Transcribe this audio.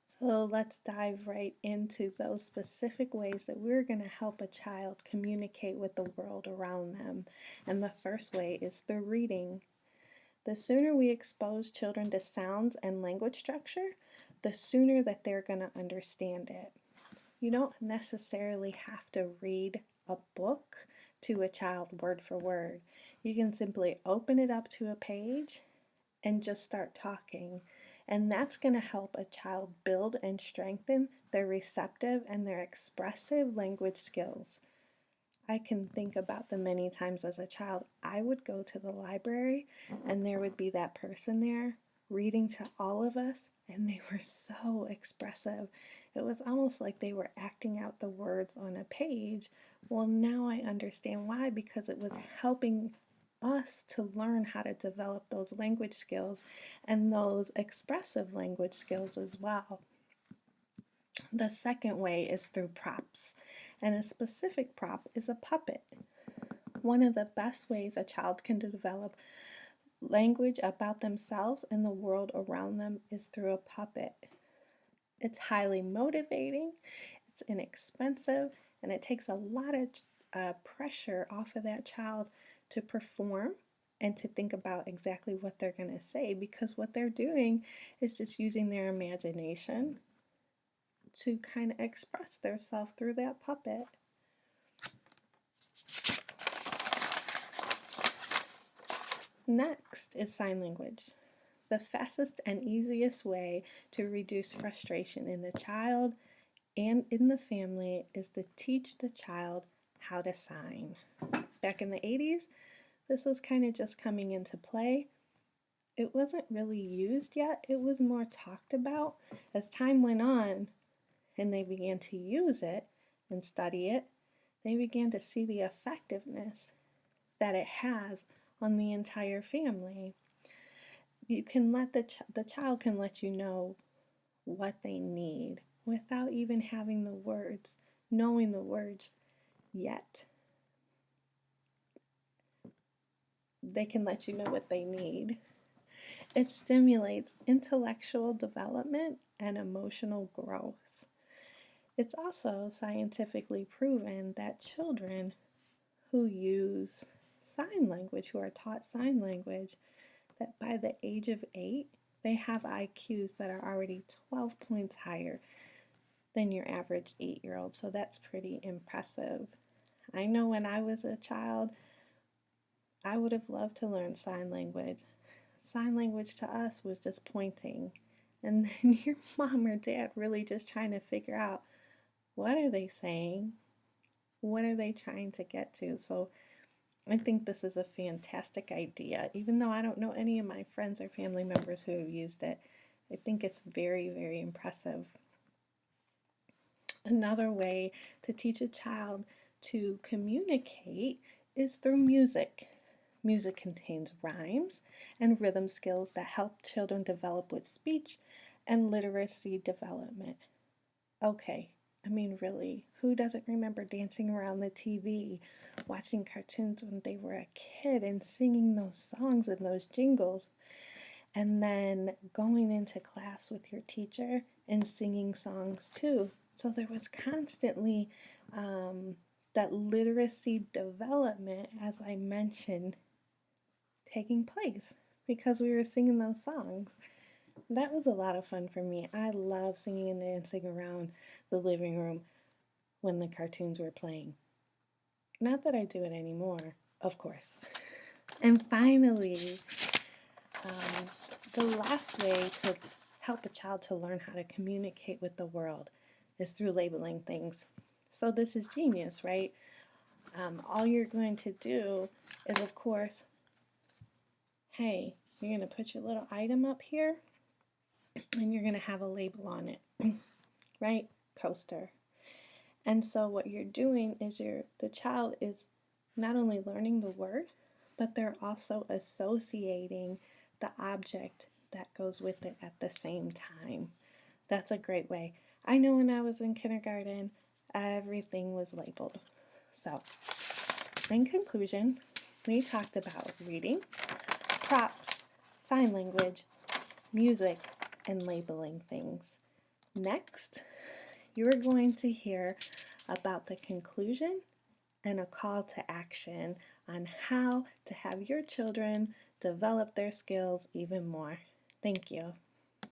So let's dive right into those specific ways that we're going to help a child communicate with the world around them. And the first way is through reading. The sooner we expose children to sounds and language structure, the sooner that they're going to understand it. You don't necessarily have to read a book to a child word for word. You can simply open it up to a page and just start talking. And that's going to help a child build and strengthen their receptive and their expressive language skills. I can think about the many times as a child I would go to the library and there would be that person there reading to all of us, and they were so expressive. It was almost like they were acting out the words on a page. Well, now I understand why, because it was helping us to learn how to develop those language skills and those expressive language skills as well. The second way is through props, and a specific prop is a puppet. One of the best ways a child can develop language about themselves and the world around them is through a puppet. It's highly motivating, it's inexpensive, and it takes a lot of pressure off of that child to perform and to think about exactly what they're going to say, because what they're doing is just using their imagination to kind of express themselves through that puppet. Next is sign language. The fastest and easiest way to reduce frustration in the child and in the family is to teach the child how to sign. Back in the 80s, this was kind of just coming into play. It wasn't really used yet, it was more talked about. As time went on and they began to use it and study it, they began to see the effectiveness that it has on the entire family. You can let the child can let you know what they need without even having the words, knowing the words yet. They can let you know what they need. It stimulates intellectual development and emotional growth. It's also scientifically proven that children who use sign language, who are taught sign language, that by the age of 8, they have IQs that are already 12 points higher than your average 8-year-old. So that's pretty impressive. I know when I was a child, I would have loved to learn sign language. Sign language to us was just pointing. And then your mom or dad really just trying to figure out, what are they saying? What are they trying to get to? So I think this is a fantastic idea. Even though I don't know any of my friends or family members who have used it, I think it's very, very impressive. Another way to teach a child to communicate is through music. Music contains rhymes and rhythm skills that help children develop with speech and literacy development. Okay, I mean, really, who doesn't remember dancing around the TV, watching cartoons when they were a kid and singing those songs and those jingles, and then going into class with your teacher and singing songs too? So there was constantly that literacy development, as I mentioned, taking place because we were singing those songs. That was a lot of fun for me. I love singing and dancing around the living room when the cartoons were playing. Not that I do it anymore, of course. And finally, the last way to help a child to learn how to communicate with the world is through labeling things. So this is genius, right? All you're going to do is, of course, hey, you're going to put your little item up here and you're going to have a label on it, right? Coaster. And so what you're doing is the child is not only learning the word, but they're also associating the object that goes with it at the same time. That's a great way. I know when I was in kindergarten, everything was labeled. So, in conclusion, we talked about reading, props, sign language, music, and labeling things. Next, you're going to hear about the conclusion and a call to action on how to have your children develop their skills even more. Thank you.